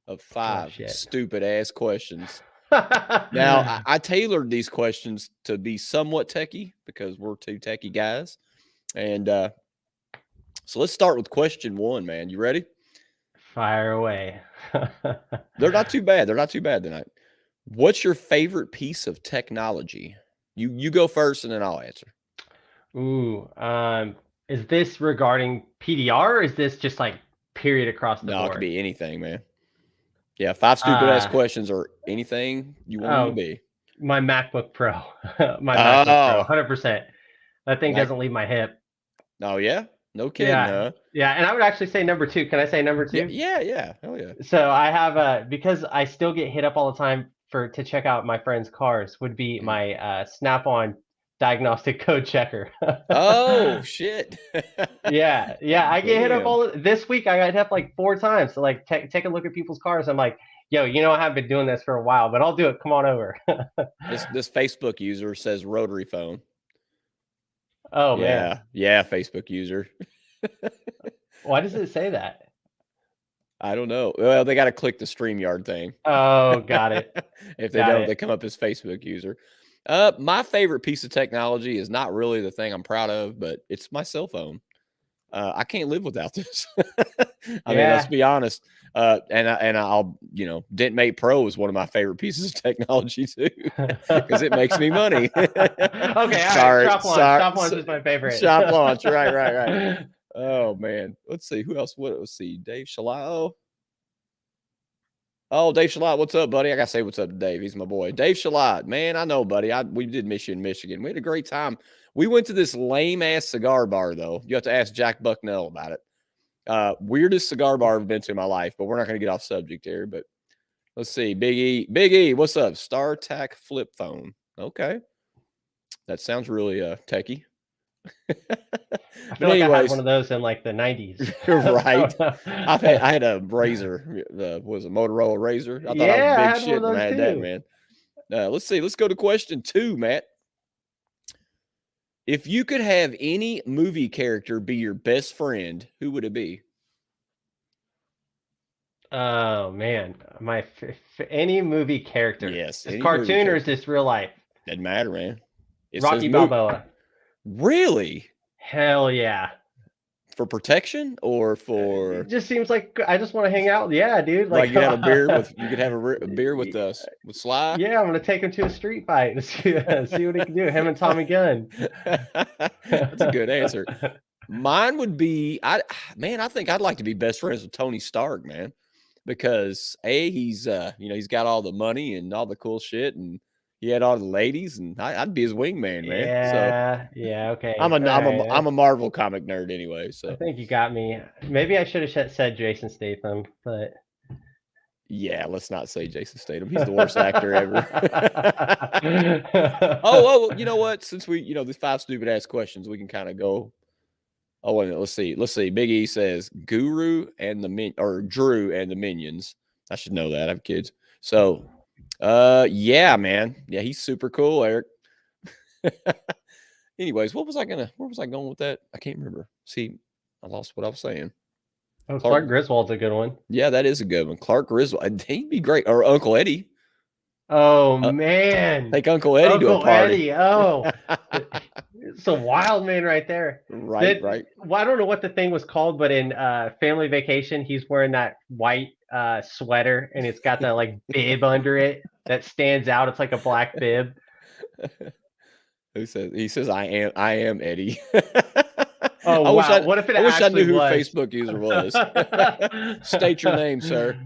of 5 stupid ass questions. Now, I tailored these questions to be somewhat techie because we're two techie guys. And so let's start with question 1, man. You ready? Fire away. They're not too bad. They're not too bad tonight. What's your favorite piece of technology? You go first, and then I'll answer. Ooh, is this regarding PDR, or is this just like period across the board? No, it could be anything, man. Yeah, 5 stupid ass questions or anything you want them to be. My MacBook Pro. MacBook Pro, 100%. That thing doesn't leave my hip. Oh, yeah? No kidding, huh? Yeah, and I would actually say number 2. Can I say number 2? Yeah. Hell yeah. So I have because I still get hit up all the time to check out my friends' cars, would be my Snap-on diagnostic code checker. Oh shit. yeah, I get hit up this week. I got hit up like 4 times to like take a look at people's cars. I'm like, yo, I haven't been doing this for a while, but I'll do it. Come on over. This Facebook user says rotary phone. Oh man. Yeah, Facebook user. Why does it say that? I don't know. Well, they got to click the StreamYard thing. Oh, got it. If they don't, they come up as Facebook user. My favorite piece of technology is not really the thing I'm proud of, but it's my cell phone. I can't live without this. I mean, let's be honest. And I'll, Dent Pro is one of my favorite pieces of technology too, because it makes me money. Okay, sorry. ShopLaunch is my favorite. ShopLaunch, right. Oh man, let's see who else. Let's see, Dave Shalat. Oh, Dave Shalat, what's up, buddy? I gotta say what's up to Dave. He's my boy. Dave Shalat, man, I know, buddy. We did miss you in Michigan. We had a great time. We went to this lame-ass cigar bar, though. You have to ask Jack Bucknell about it. Weirdest cigar bar I've been to in my life, but we're not going to get off subject here. But let's see. Big E, what's up? StarTAC flip phone. Okay. That sounds really techie. I feel like I had one of those in like the 90s. Right. I had a Razor. Was a Motorola Razor. I thought I was big shit when I had that, man. Let's see. Let's go to question 2, Matt. If you could have any movie character be your best friend, who would it be? Oh man, any movie character. Yes. Is cartoon or is this real life? Doesn't matter, man. Rocky Balboa. Really? Hell yeah. For protection or for? It just seems like I just want to hang out. Yeah, dude. Like you have a beer with. You could have a beer with us with Sly. Yeah, I'm gonna take him to a street fight and see what he can do. Him and Tommy Gunn. That's a good answer. Mine would be I think I'd like to be best friends with Tony Stark, man, because he's he's got all the money and all the cool shit, and he had all the ladies, and I'd be his wingman, man. Yeah, okay. I'm a Marvel comic nerd anyway, so I think you got me. Maybe I should have said Jason Statham, but yeah, let's not say Jason Statham. He's the worst actor ever. Oh, you know what? Since we, these 5 stupid ass questions, we can kind of go. Oh, wait a minute. Let's see. Big E says Drew and the Minions. I should know that. I have kids. So, yeah, man. Yeah, he's super cool, Eric. Anyways, where was I going with that? I can't remember. See, I lost what I was saying. Oh, Clark Griswold's a good one. Yeah, that is a good one. Clark Griswold. He'd be great. Or Uncle Eddie. Oh, man. Take Uncle Eddie to a party. Eddie. Oh, it's a wild man right there. Right. Well, I don't know what the thing was called, but in Family Vacation, he's wearing that white sweater, and it's got that like bib under it that stands out. It's like a black bib. Who says? He says, "I am Eddie." Oh, wow. What if it I wish I knew who was? Facebook user was. State your name, sir.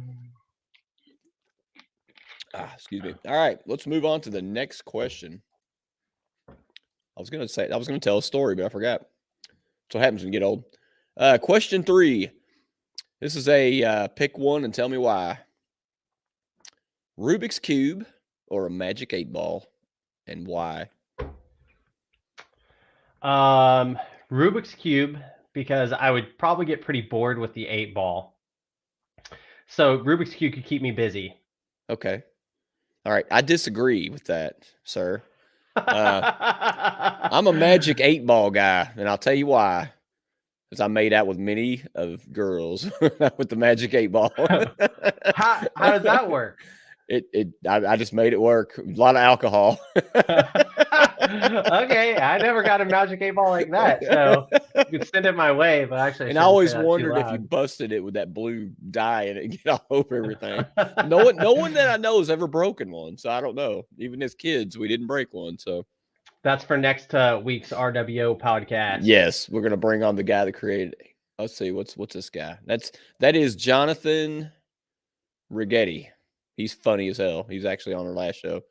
Excuse me. All right, let's move on to the next question. I was going to tell a story, but I forgot. That's what happens when you get old. Question 3. This is a pick one and tell me why. Rubik's Cube or a Magic 8 Ball, and why? Rubik's Cube, because I would probably get pretty bored with the 8-ball. So Rubik's Cube could keep me busy. Okay. All right. I disagree with that, sir. I'm a magic 8-ball guy, and I'll tell you why. Because I made out with many of girls with the magic 8-ball. How does that work? I just made it work. A lot of alcohol. Okay, I never got a magic 8-ball like that, so you could send it my way. But actually, And I always wondered if you busted it with that blue dye and it get all over everything. No one that I know has ever broken one, so I don't know. Even as kids, we didn't break one. So that's for next week's RWO podcast. yes, we're gonna bring on the guy that created it. Let's see, what's this guy? That is Jonathan Rigetti. He's funny as hell. He's actually on our last show.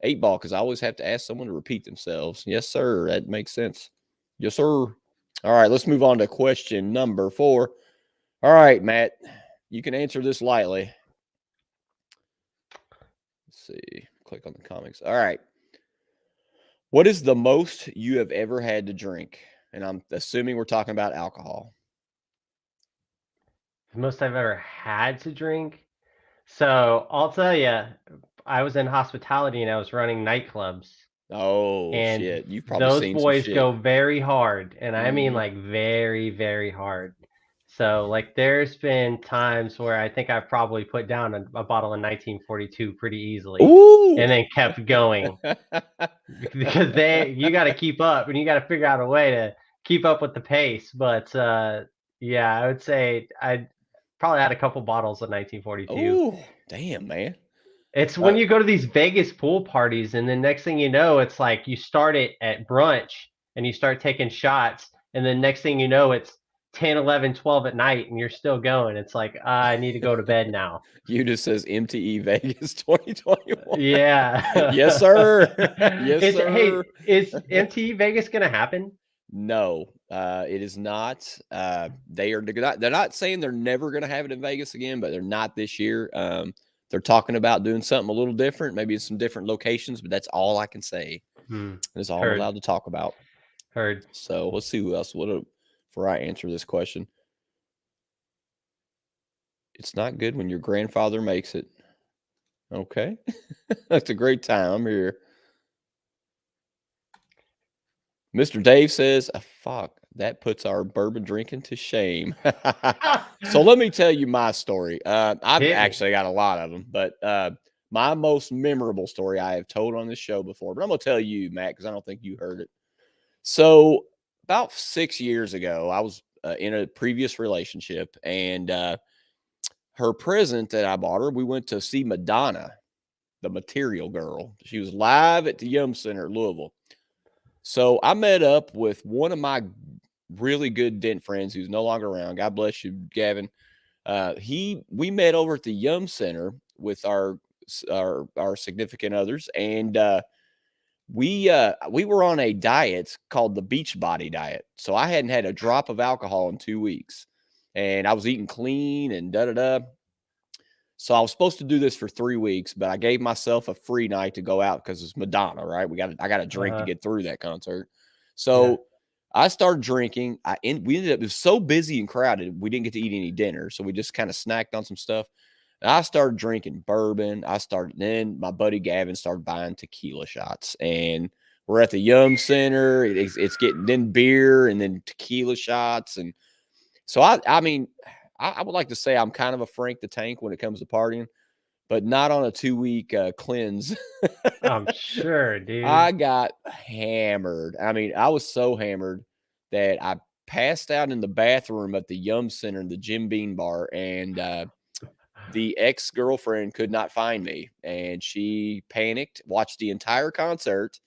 8-ball, because I always have to ask someone to repeat themselves. Yes, sir. That makes sense. Yes, sir. All right, let's move on to question number 4. All right, Matt, you can answer this lightly. Let's see. Click on the comics. All right. What is the most you have ever had to drink? And I'm assuming we're talking about alcohol. The most I've ever had to drink. So I'll tell you, I was in hospitality and I was running nightclubs. Oh, And shit. You've probably those seen some boys shit. go very hard, and I mean Mhm. like very, very hard. So like there's been times where I think I've probably put down a bottle of 1942 pretty easily, Ooh. and then kept going because you got to keep up and you got to figure out a way to keep up with the pace. But yeah, I would say I probably had a couple bottles of 1942. Oh, damn, man. It's when you go to these Vegas pool parties, and then next thing you know, it's like you start it at brunch and you start taking shots, and then next thing you know, it's 10, 11, 12 at night, and you're still going. It's like, I need to go to bed now. You just says MTE Vegas 2021. Yeah. Yes, sir. Yes, sir. Hey, is MTE Vegas going to happen? No, it is not. They're not saying they're never going to have it in Vegas again, but they're not this year. They're talking about doing something a little different, maybe in some different locations, but that's all I can say. That's all I'm allowed to talk about. Heard. So let's see who else. Before I answer this question, it's not good when your grandfather makes it. Okay, that's a great time here. Mr. Dave says, fuck, that puts our bourbon drinking to shame. So let me tell you my story. I've actually got a lot of them, but my most memorable story I have told on this show before, but I'm going to tell you, Matt, because I don't think you heard it. So about 6 years ago, I was in a previous relationship, and her present that I bought her, we went to see Madonna, the Material Girl. She was live at the Yum Center at Louisville. So I met up with one of my really good dent friends who's no longer around. God bless you, Gavin. We met over at the Yum Center with our significant others, and we were on a diet called the Beachbody diet. So I hadn't had a drop of alcohol in 2 weeks, and I was eating clean and da da da. So I was supposed to do this for 3 weeks, but I gave myself a free night to go out because it's Madonna, right? I got a drink to get through that concert. So I started drinking. We ended up, it was so busy and crowded, we didn't get to eat any dinner. So we just kind of snacked on some stuff. And I started drinking bourbon. Then my buddy Gavin started buying tequila shots. And we're at the Yum Center. It's getting then beer and then tequila shots. And so I mean, I would like to say I'm kind of a Frank the Tank when it comes to partying, but not on a 2-week cleanse. I'm sure, dude. I got hammered. I mean, I was so hammered that I passed out in the bathroom at the Yum Center in the Jim Beam bar, and the ex-girlfriend could not find me, and she panicked, watched the entire concert,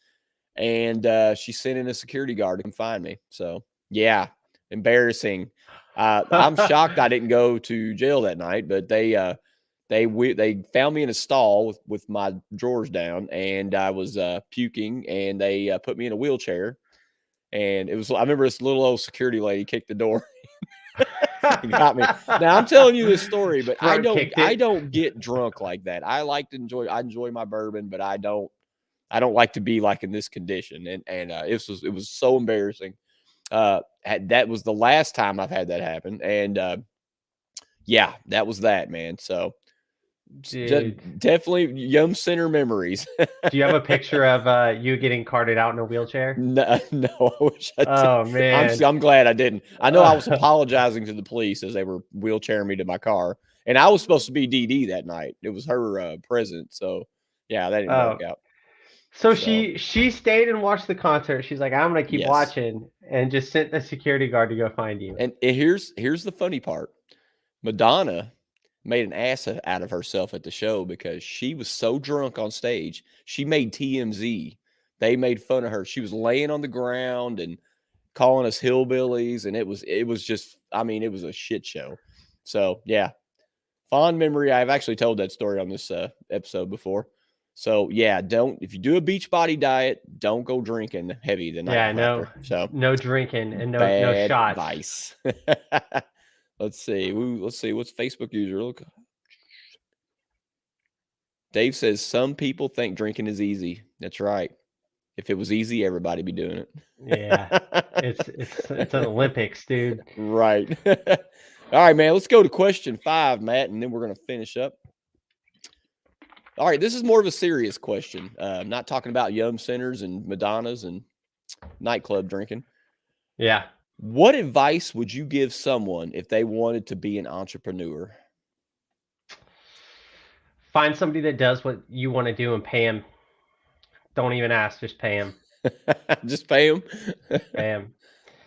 and she sent in a security guard to come find me. So, yeah, embarrassing. I'm shocked I didn't go to jail that night, but they found me in a stall with my drawers down, and I was puking, and they put me in a wheelchair. And I remember this little old security lady kicked the door. And got me. Now I'm telling you this story, but I don't get drunk like that. I enjoy my bourbon, but I don't like to be like in this condition. And it was so embarrassing. That was the last time I've had that happen. And yeah, that was that, man. So Dude, definitely Yum Center memories. do you have a picture of you getting carted out in a wheelchair? No, no, I wish I did. Oh man. I'm glad I didn't. I know I was apologizing to the police as they were wheelchairing me to my car, and I was supposed to be DD that night. It was her present, so yeah, that didn't work Oh, out. so So she stayed and watched the concert. She's like, I'm gonna keep yes, watching, and just sent the security guard to go find you. and here's the funny part. Madonna made an ass out of herself at the show because she was so drunk on stage. She made TMZ. They made fun of her. She was laying on the ground and calling us hillbillies, and it was just, I mean, it was a shit show. So yeah, fond memory. I've actually told that story on this episode before. So yeah, don't, if you do a beach body diet, don't go drinking heavy the night Yeah, after. So no drinking and no bad shots. advice. Let's see. Let's see. What's Facebook user? Look. Dave says some people think drinking is easy. That's right. If it was easy, everybody be doing it. Yeah, it's an Olympics, dude. Right. All right, man. Let's go to question 5, Matt, and then we're going to finish up. All right, this is more of a serious question. I'm not talking about Yum Centers and Madonnas and nightclub drinking. Yeah. What advice would you give someone if they wanted to be an entrepreneur? Find somebody that does what you want to do and pay them. Don't even ask, just pay them. Just pay them. Pay them.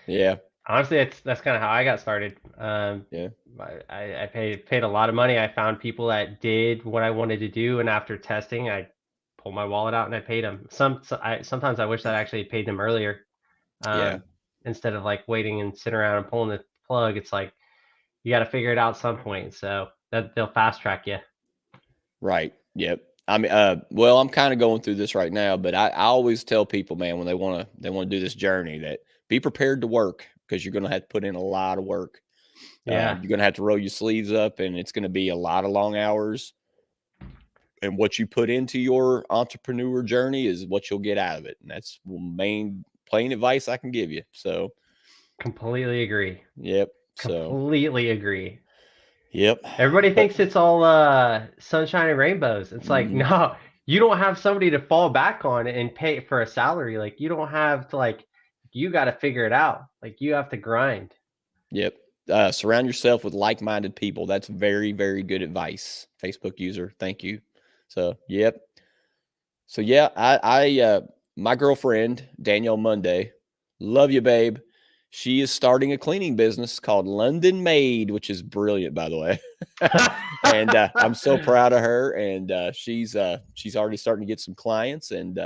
Yeah. Honestly, that's kind of how I got started. Yeah. I paid a lot of money. I found people that did what I wanted to do, and after testing, I pulled my wallet out and I paid them. Sometimes I wish that I actually paid them earlier, Yeah. instead of like waiting and sitting around and pulling the plug. It's like you got to figure it out at some point, so that they'll fast track you. Right. Yep. I mean, well, I'm kind of going through this right now, but I always tell people, man, when they want to do this journey, that be prepared to work, because you're going to have to put in a lot of work. Yeah. You're going to have to roll your sleeves up, and it's going to be a lot of long hours. And what you put into your entrepreneur journey is what you'll get out of it. And that's the main plain advice I can give you. So, Completely agree. yep. Completely agree. Yep. Everybody thinks it's all sunshine and rainbows. It's like, no, you don't have somebody to fall back on and pay for a salary. Like, you don't have to, like, you got to figure it out. Like, you have to grind. Yep. Surround yourself with like-minded people. That's very, very good advice. Facebook user. Thank you. So, yep. So yeah, I my girlfriend, Danielle Monday, love you, babe. She is starting a cleaning business called London Maid, which is brilliant, by the way. And I'm so proud of her. And she's already starting to get some clients. And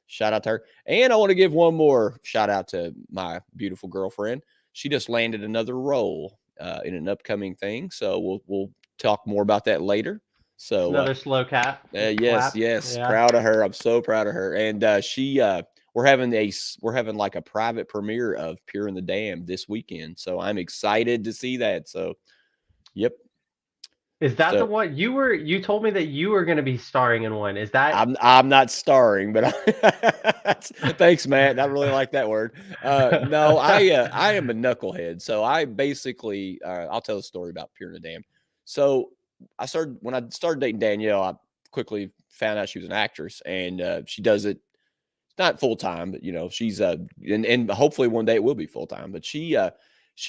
shout out to her. And I want to give one more shout out to my beautiful girlfriend. She just landed another role in an upcoming thing. So we'll talk more about that later. So another slow clap. yes, Yeah. proud of her. I'm so proud of her. And we're having like a private premiere of Pure in the Dam this weekend. So I'm excited to see that. So, yep. Is that the one you told me that you were going to be starring in one? Is that I'm not starring, but thanks, Matt. I really like that word. No, I am a knucklehead. So I basically I'll tell a story about Pure in the Dam. So when I started dating Danielle, I quickly found out she was an actress, and she does it not full time, but she's and hopefully one day it will be full time. But she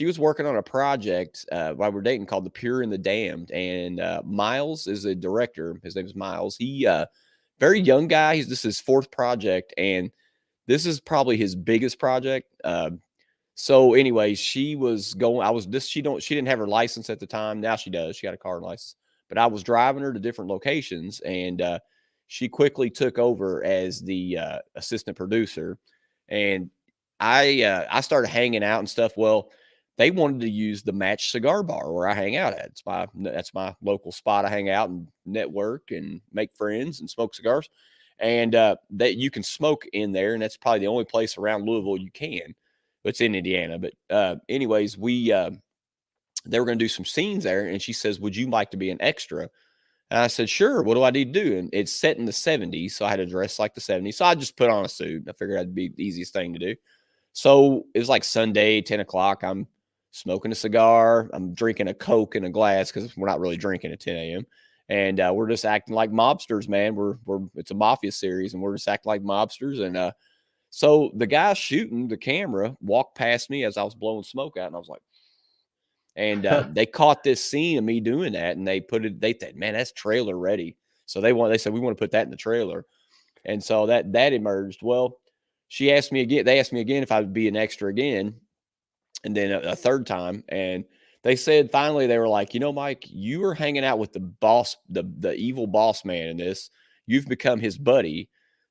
was working on a project while we're dating called The Pure and the Damned, and Miles is a director. His name is Miles. He very young guy. This is his 4th project, and this is probably his biggest project. So anyway, she was going. She didn't have her license at the time. Now she does. She got a car license. But I was driving her to different locations, and she quickly took over as the assistant producer. And I started hanging out and stuff. Well, they wanted to use the Match Cigar Bar where I hang out at. That's my local spot. I hang out and network and make friends and smoke cigars. And that you can smoke in there, and that's probably the only place around Louisville you can. It's in Indiana. But anyways, they were going to do some scenes there, and she says, "Would you like to be an extra?" And I said, "Sure. What do I need to do?" And it's set in the 70s, so I had to dress like the 70s. So I just put on a suit. I figured that'd be the easiest thing to do. So it was like Sunday, 10 o'clock. I'm smoking a cigar. I'm drinking a Coke in a glass because we're not really drinking at 10 a.m. And we're just acting like mobsters, man. It's a mafia series, and we're just acting like mobsters. And so the guy shooting the camera walked past me as I was blowing smoke out, and I was like, and they caught this scene of me doing that, and they put it. They said, "Man, that's trailer ready." So they said we want to put that in the trailer, and so that emerged. Well, she asked me again. They asked me again if I would be an extra again, and then a third time, and they said finally they were like, Mike, you were hanging out with the boss, the evil boss man in this. You've become his buddy.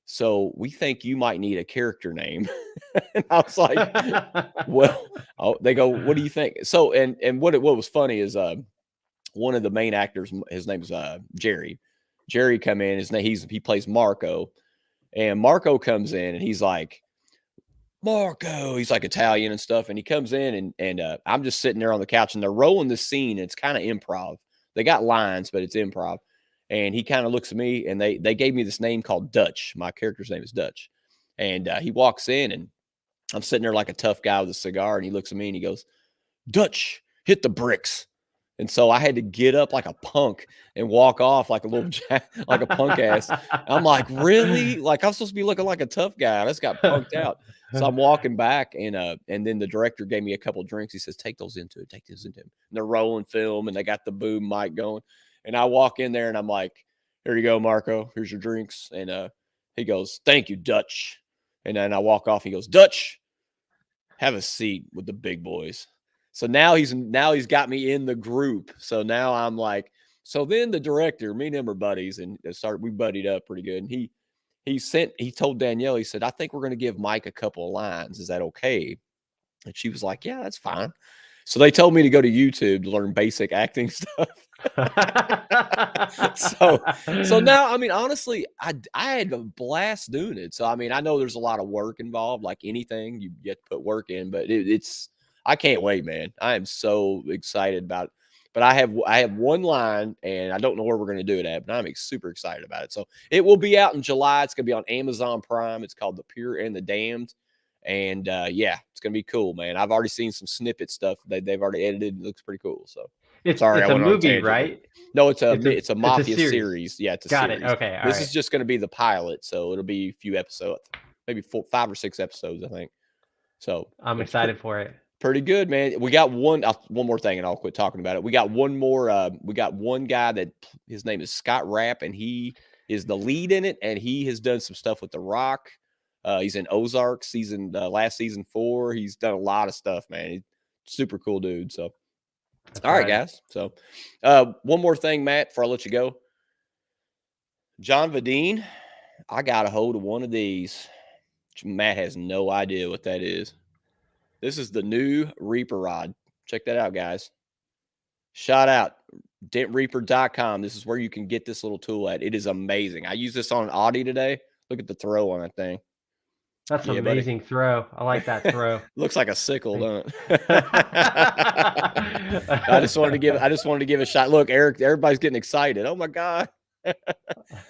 So we think you might need a character name. And I was like, well, they go, what do you think? So, and what was funny is, one of the main actors, his name is, Jerry. Jerry come in, he plays Marco, and Marco comes in and he's like, Marco, he's like Italian and stuff. And he comes in and I'm just sitting there on the couch and they're rolling the scene. And it's kind of improv. They got lines, but it's improv. And he kind of looks at me and they gave me this name called Dutch. My character's name is Dutch. And he walks in and I'm sitting there like a tough guy with a cigar. And he looks at me and he goes, Dutch, hit the bricks. And so I had to get up like a punk and walk off like a little like a punk ass. I'm like, really? Like I'm supposed to be looking like a tough guy. I just got punked out. So I'm walking back and then the director gave me a couple of drinks. He says, take those into him. And they're rolling film and they got the boom mic going. And I walk in there and I'm like, here you go, Marco. Here's your drinks. And he goes, thank you, Dutch. And then I walk off. He goes, Dutch, have a seat with the big boys. So now he's got me in the group. So now I'm like, so then the director, me and him are buddies, and we buddied up pretty good. And he told Danielle, he said, I think we're going to give Mike a couple of lines. Is that okay? And she was like, yeah, that's fine. So they told me to go to YouTube to learn basic acting stuff. so now, I mean, honestly, I had a blast doing it. So, I mean, I know there's a lot of work involved, like anything you have to put work in, but I can't wait, man. I am so excited about it. But I have one line, and I don't know where we're going to do it at, but I'm super excited about it. So it will be out in July. It's going to be on Amazon Prime. It's called The Pure and the Damned. And yeah, it's going to be cool, man. I've already seen some snippet stuff they've already edited. It looks pretty cool. So it's a movie, right? No, it's a mafia series. Yeah, it's a series. Got it. Okay. This is just going to be the pilot. So it'll be a few episodes, maybe 5 or 6 episodes, I think. So I'm excited for it. Pretty good, man. We got one more thing and I'll quit talking about it. We got one more. We got one guy that his name is Scott Rapp, and he is the lead in it. And he has done some stuff with The Rock. He's in Ozark last season 4. He's done a lot of stuff, man. He's super cool dude. So, all right, guys. So, one more thing, Matt, before I let you go. John Vadine, I got a hold of one of these. Matt has no idea what that is. This is the new Reaper rod. Check that out, guys. Shout out, dentreaper.com. This is where you can get this little tool at. It is amazing. I used this on an Audi today. Look at the throw on that thing. That's an amazing throw. I like that throw. Looks like a sickle, doesn't it? I just wanted to give a shot. Look, Eric, everybody's getting excited. Oh my God. Wait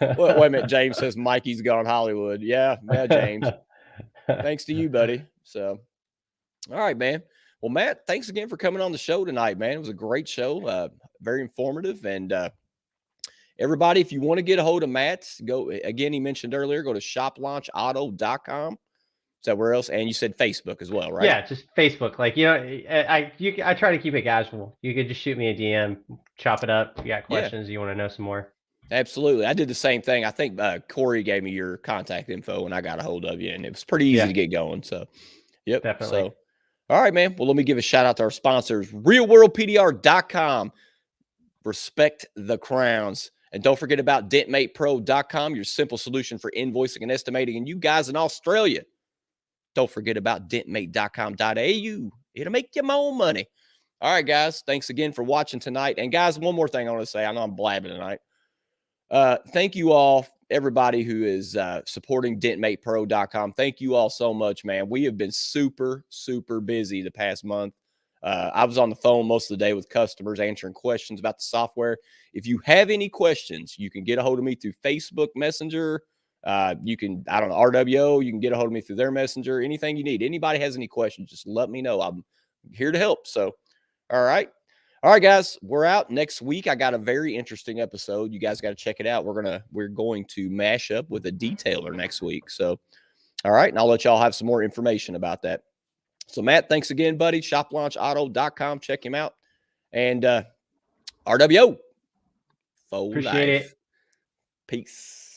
a minute. James says Mikey's gone Hollywood. Yeah, James. Thanks to you, buddy. So, all right, man. Well, Matt, thanks again for coming on the show tonight, man. It was a great show, very informative. And everybody, if you want to get a hold of Matt, go again. He mentioned earlier, go to shoplaunchauto.com. Is that where else? And you said Facebook as well, right? Yeah, just Facebook. Like, I try to keep it casual. You could just shoot me a DM, chop it up. You got questions, you want to know some more. Absolutely. I did the same thing. I think Corey gave me your contact info when I got a hold of you, and it was pretty easy to get going. So, yep. Definitely. So, all right, man. Well, let me give a shout out to our sponsors, realworldpdr.com. Respect the crowns. And don't forget about dentmatepro.com, your simple solution for invoicing and estimating. And you guys in Australia, don't forget about dentmate.com.au. It'll make you more money. All right, guys. Thanks again for watching tonight. And guys, one more thing I want to say. I know I'm blabbing tonight. Thank you all, everybody who is supporting dentmatepro.com. Thank you all so much, man. We have been super, super busy the past month. I was on the phone most of the day with customers answering questions about the software. If you have any questions, you can get a hold of me through Facebook Messenger, You can, I don't know, RWO, you can get a hold of me through their messenger, anything you need. Anybody has any questions, just let me know. I'm here to help. So, all right. All right, guys, we're out. Next week, I got a very interesting episode. You guys got to check it out. We're going to mash up with a detailer next week. So, all right, and I'll let y'all have some more information about that. So, Matt, thanks again, buddy. ShopLaunchAuto.com. Check him out. And RWO. Appreciate it. Peace.